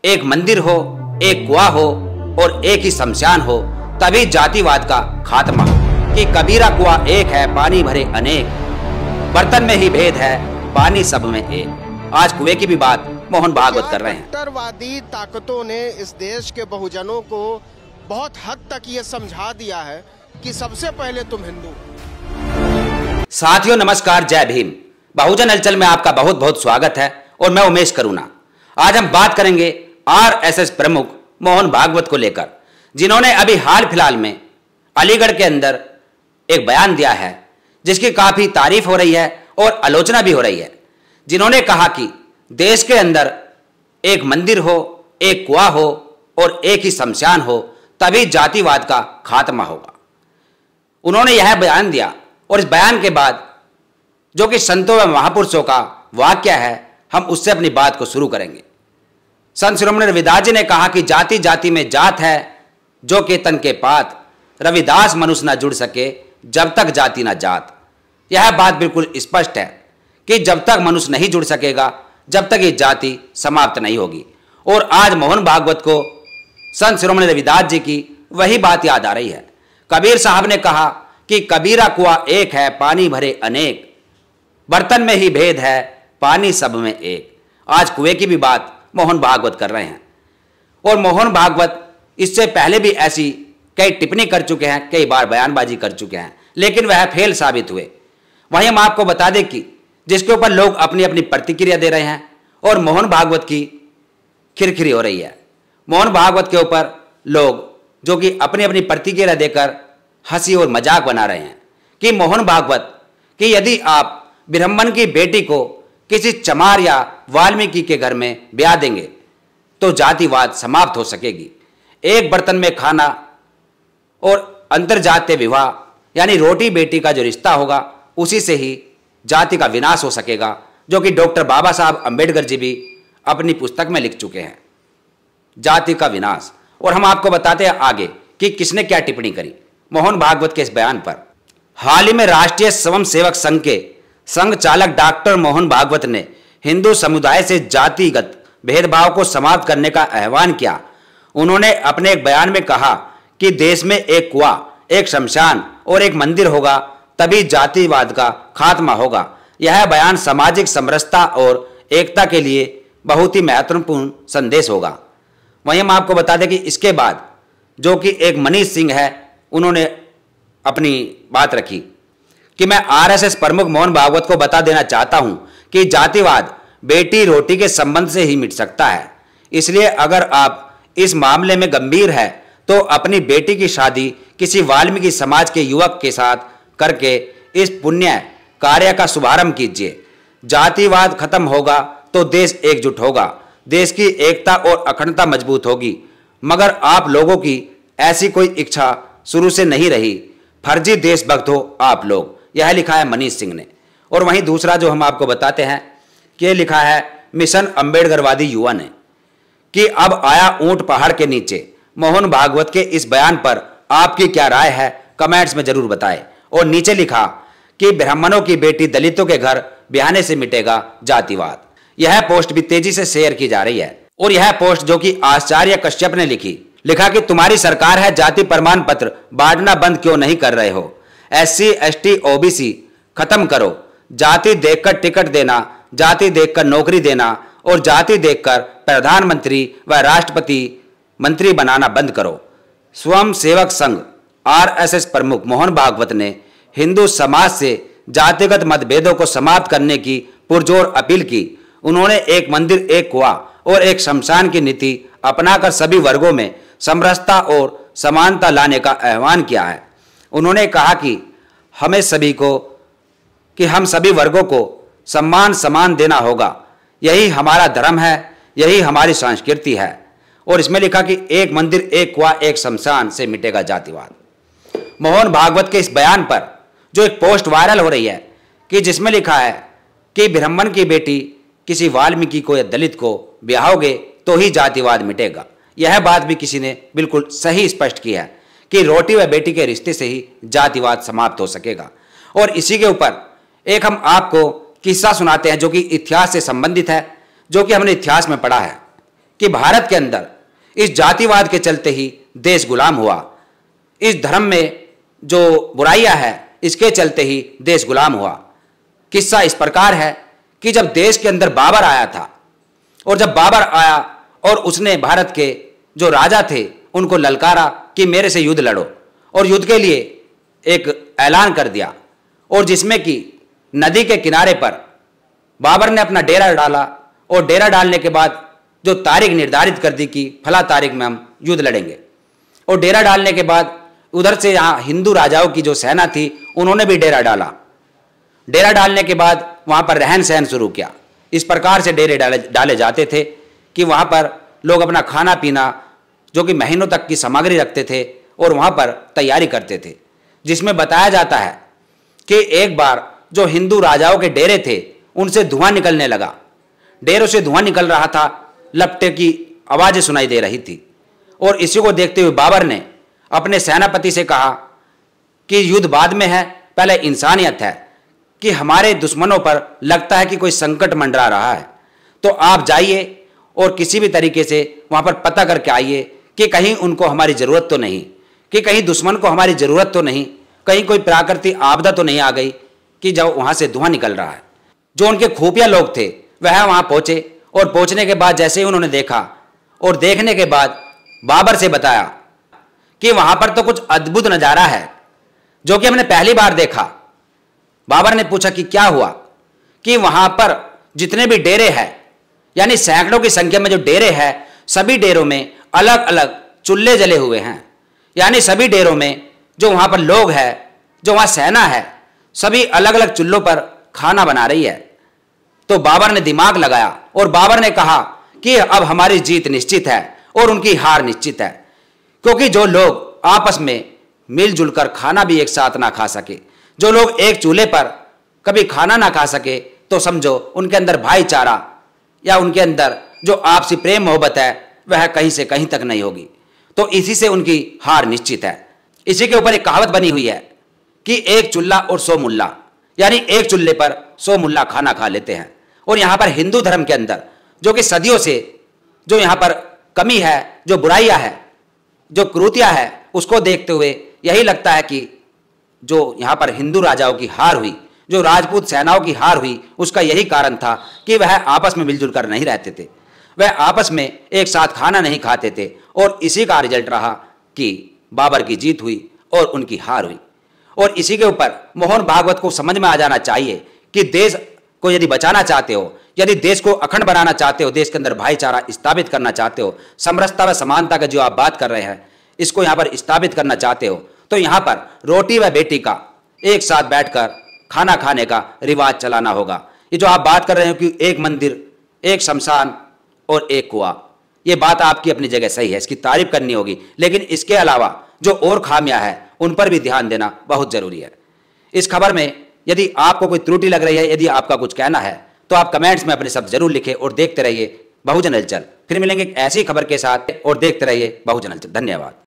एक मंदिर हो, एक कुआं हो और एक ही शमशान हो, तभी जातिवाद का खात्मा। कि कबीरा कुआं एक है, पानी भरे अनेक, बर्तन में ही भेद है, पानी सब में एक। आज कुएं की भी बात मोहन भागवत कर रहे हैं। कट्टरवादी ताकतों ने इस देश के बहुजनों को बहुत हद तक ये समझा दिया है कि सबसे पहले तुम हिंदू। साथियों नमस्कार, जय भीम। बहुजन हलचल में आपका बहुत बहुत स्वागत है और मैं उमेश करुणा। आज हम बात करेंगे आरएसएस प्रमुख मोहन भागवत को लेकर, जिन्होंने अभी हाल फिलहाल में अलीगढ़ के अंदर एक बयान दिया है जिसकी काफी तारीफ हो रही है और आलोचना भी हो रही है। जिन्होंने कहा कि देश के अंदर एक मंदिर हो, एक कुआं हो और एक ही शमशान हो, तभी जातिवाद का खात्मा होगा। उन्होंने यह बयान दिया और इस बयान के बाद जो कि संतों व महापुरुषों का वाक्य है, हम उससे अपनी बात को शुरू करेंगे। संत शिरोमणि रविदास जी ने कहा कि जाति जाति में जात है, जो के तन के पात, रविदास मनुष्य न जुड़ सके जब तक जाति न जात। यह बात बिल्कुल स्पष्ट है कि जब तक मनुष्य नहीं जुड़ सकेगा, जब तक ये जाति समाप्त नहीं होगी। और आज मोहन भागवत को संत शिरोमणि रविदास जी की वही बात याद आ रही है। कबीर साहब ने कहा कि कबीरा कुआं एक है, पानी भरे अनेक, बर्तन में ही भेद है, पानी सब में एक। आज कुएं की भी बात मोहन भागवत कर रहे हैं। और मोहन भागवत इससे पहले भी ऐसी कई टिप्पणी कर चुके हैं, कई बार बयानबाजी कर चुके हैं, लेकिन वह फेल साबित हुए। वहीं हम आपको बता दें कि जिसके ऊपर लोग अपनी अपनी प्रतिक्रिया दे रहे हैं और मोहन भागवत की खिरखिरी हो रही है। मोहन भागवत के ऊपर लोग जो कि अपनी अपनी प्रतिक्रिया देकर हंसी और मजाक बना रहे हैं कि मोहन भागवत कि यदि आप ब्राह्मण की बेटी को किसी चमार या वाल्मीकि के घर में ब्याह देंगे तो जातिवाद समाप्त हो सकेगी। एक बर्तन में खाना और अंतरजातीय विवाह यानी रोटी बेटी का जो रिश्ता होगा, उसी से ही जाति का विनाश हो सकेगा, जो कि डॉक्टर बाबा साहब अंबेडकर जी भी अपनी पुस्तक में लिख चुके हैं, जाति का विनाश। और हम आपको बताते हैं आगे कि किसने क्या टिप्पणी करी मोहन भागवत के इस बयान पर। हाल ही में राष्ट्रीय स्वयं सेवक संघ के संघ चालक डॉक्टर मोहन भागवत ने हिंदू समुदाय से जातिगत भेदभाव को समाप्त करने का आह्वान किया। उन्होंने अपने एक बयान में कहा कि देश में एक कुआं, एक शमशान और एक मंदिर होगा, तभी जातिवाद का खात्मा होगा। यह बयान सामाजिक समरसता और एकता के लिए बहुत ही महत्वपूर्ण संदेश होगा। वहीं हम आपको बता दें कि इसके बाद जो कि एक मनीष सिंह है, उन्होंने अपनी बात रखी कि मैं आरएसएस प्रमुख मोहन भागवत को बता देना चाहता हूं कि जातिवाद बेटी रोटी के संबंध से ही मिट सकता है। इसलिए अगर आप इस मामले में गंभीर है तो अपनी बेटी की शादी किसी वाल्मीकि समाज के युवक के साथ करके इस पुण्य कार्य का शुभारंभ कीजिए। जातिवाद खत्म होगा तो देश एकजुट होगा, देश की एकता और अखंडता मजबूत होगी। मगर आप लोगों की ऐसी कोई इच्छा शुरू से नहीं रही, फर्जी देशभक्त हो आप लोग। यह लिखा है मनीष सिंह ने। और वहीं दूसरा जो हम आपको बताते हैं कि लिखा है मिशन अंबेडकरवादी युवा ने कि अब आया ऊंट पहाड़ के नीचे। मोहन भागवत के इस बयान पर आपकी क्या राय है, कमेंट्स में जरूर बताएं। और नीचे लिखा कि ब्राह्मणों की बेटी दलितों के घर ब्याहने से मिटेगा जातिवाद। यह पोस्ट भी तेजी से शेयर की जा रही है। और यह पोस्ट जो कि आचार्य कश्यप ने लिखा कि तुम्हारी सरकार है, जाति प्रमाण पत्र बांटना बंद क्यों नहीं कर रहे हो? SC ST OBC खत्म करो। जाति देखकर टिकट देना, जाति देखकर नौकरी देना और जाति देखकर प्रधानमंत्री व राष्ट्रपति मंत्री बनाना बंद करो। स्वयं सेवक संघ आरएसएस प्रमुख मोहन भागवत ने हिंदू समाज से जातिगत मतभेदों को समाप्त करने की पुरजोर अपील की। उन्होंने एक मंदिर, एक कुआं और एक शमशान की नीति अपनाकर सभी वर्गों में समरसता और समानता लाने का आह्वान किया है। उन्होंने कहा कि हम सभी वर्गों को सम्मान समान देना होगा। यही हमारा धर्म है, यही हमारी संस्कृति है। और इसमें लिखा कि एक मंदिर, एक कुआं, एक शमशान से मिटेगा जातिवाद। मोहन भागवत के इस बयान पर जो एक पोस्ट वायरल हो रही है कि जिसमें लिखा है कि ब्राह्मण की बेटी किसी वाल्मीकि को या दलित को ब्याहोगे तो ही जातिवाद मिटेगा। यह बात भी किसी ने बिल्कुल सही स्पष्ट की है कि रोटी व बेटी के रिश्ते से ही जातिवाद समाप्त हो सकेगा। और इसी के ऊपर एक हम आपको किस्सा सुनाते हैं जो कि इतिहास से संबंधित है, जो कि हमने इतिहास में पढ़ा है कि भारत के अंदर इस जातिवाद के चलते ही देश गुलाम हुआ, इस धर्म में जो बुराइयां है इसके चलते ही देश गुलाम हुआ। किस्सा इस प्रकार है कि जब देश के अंदर बाबर आया था और जब बाबर आया और उसने भारत के जो राजा थे उनको ललकारा कि मेरे से युद्ध लड़ो, और युद्ध के लिए एक ऐलान कर दिया, और जिसमें कि नदी के किनारे पर बाबर ने अपना डेरा डाला, और डेरा डालने के बाद जो तारीख निर्धारित कर दी कि फला तारीख में हम युद्ध लड़ेंगे, और डेरा डालने के बाद उधर से यहाँ हिंदू राजाओं की जो सेना थी उन्होंने भी डेरा डाला। डेरा डालने के बाद वहाँ पर रहन सहन शुरू किया। इस प्रकार से डेरे डाले जाते थे कि वहाँ पर लोग अपना खाना पीना जो कि महीनों तक की सामग्री रखते थे और वहाँ पर तैयारी करते थे, जिसमें बताया जाता है कि एक बार जो हिंदू राजाओं के डेरे थे उनसे धुआं निकलने लगा, डेरों से धुआं निकल रहा था, लपटे की आवाज़ें सुनाई दे रही थी, और इसी को देखते हुए बाबर ने अपने सेनापति से कहा कि युद्ध बाद में है, पहले इंसानियत है, कि हमारे दुश्मनों पर लगता है कि कोई संकट मंडरा रहा है, तो आप जाइए और किसी भी तरीके से वहाँ पर पता करके आइए कि कहीं उनको हमारी ज़रूरत तो नहीं, कि कहीं दुश्मन को हमारी ज़रूरत तो नहीं, कहीं कोई प्राकृतिक आपदा तो नहीं आ गई कि जब वहाँ से धुआं निकल रहा है। जो उनके खुफिया लोग थे वह वहाँ पहुँचे, और पहुँचने के बाद जैसे ही उन्होंने देखा और देखने के बाद बाबर से बताया कि वहाँ पर तो कुछ अद्भुत नज़ारा है जो कि हमने पहली बार देखा। बाबर ने पूछा कि क्या हुआ, कि वहाँ पर जितने भी डेरे हैं, यानी सैकड़ों की संख्या में जो डेरे हैं, सभी डेरों में अलग अलग चूल्हे जले हुए हैं, यानी सभी डेरों में जो वहाँ पर लोग हैं, जो वहाँ सेना है, सभी अलग अलग चूल्हों पर खाना बना रही है। तो बाबर ने दिमाग लगाया और बाबर ने कहा कि अब हमारी जीत निश्चित है और उनकी हार निश्चित है, क्योंकि जो लोग आपस में मिलजुल कर खाना भी एक साथ ना खा सके, जो लोग एक चूल्हे पर कभी खाना ना खा सके, तो समझो उनके अंदर भाईचारा या उनके अंदर जो आपसी प्रेम मोहब्बत है वह कहीं से कहीं तक नहीं होगी। तो इसी से उनकी हार निश्चित है। इसी के ऊपर एक कहावत बनी हुई है कि एक चूल्हा और 100 मुल्ला, यानी एक चूल्हे पर 100 मुल्ला खाना खा लेते हैं। और यहाँ पर हिंदू धर्म के अंदर जो कि सदियों से जो यहाँ पर कमी है, जो बुराइयाँ है, जो क्रूतियाँ है, उसको देखते हुए यही लगता है कि जो यहाँ पर हिंदू राजाओं की हार हुई, जो राजपूत सेनाओं की हार हुई, उसका यही कारण था कि वह आपस में मिलजुल कर नहीं रहते थे, वह आपस में एक साथ खाना नहीं खाते थे, और इसी का रिजल्ट रहा कि बाबर की जीत हुई और उनकी हार हुई। और इसी के ऊपर मोहन भागवत को समझ में आ जाना चाहिए कि देश को यदि बचाना चाहते हो, यदि देश को अखंड बनाना चाहते हो, देश के अंदर भाईचारा स्थापित करना चाहते हो, समरसता व समानता का जो आप बात कर रहे हैं इसको यहाँ पर स्थापित करना चाहते हो, तो यहाँ पर रोटी व बेटी का एक साथ बैठकर खाना खाने का रिवाज चलाना होगा। ये जो आप बात कर रहे हो कि एक मंदिर, एक शमशान और एक कुआं, ये बात आपकी अपनी जगह सही है, इसकी तारीफ करनी होगी, लेकिन इसके अलावा जो और खामियां हैं उन पर भी ध्यान देना बहुत जरूरी है। इस खबर में यदि आपको कोई त्रुटि लग रही है, यदि आपका कुछ कहना है, तो आप कमेंट्स में अपने शब्द जरूर लिखें और देखते रहिए बहुजन हलचल। फिर मिलेंगे एक ऐसी खबर के साथ और देखते रहिए बहुजन हलचल। धन्यवाद।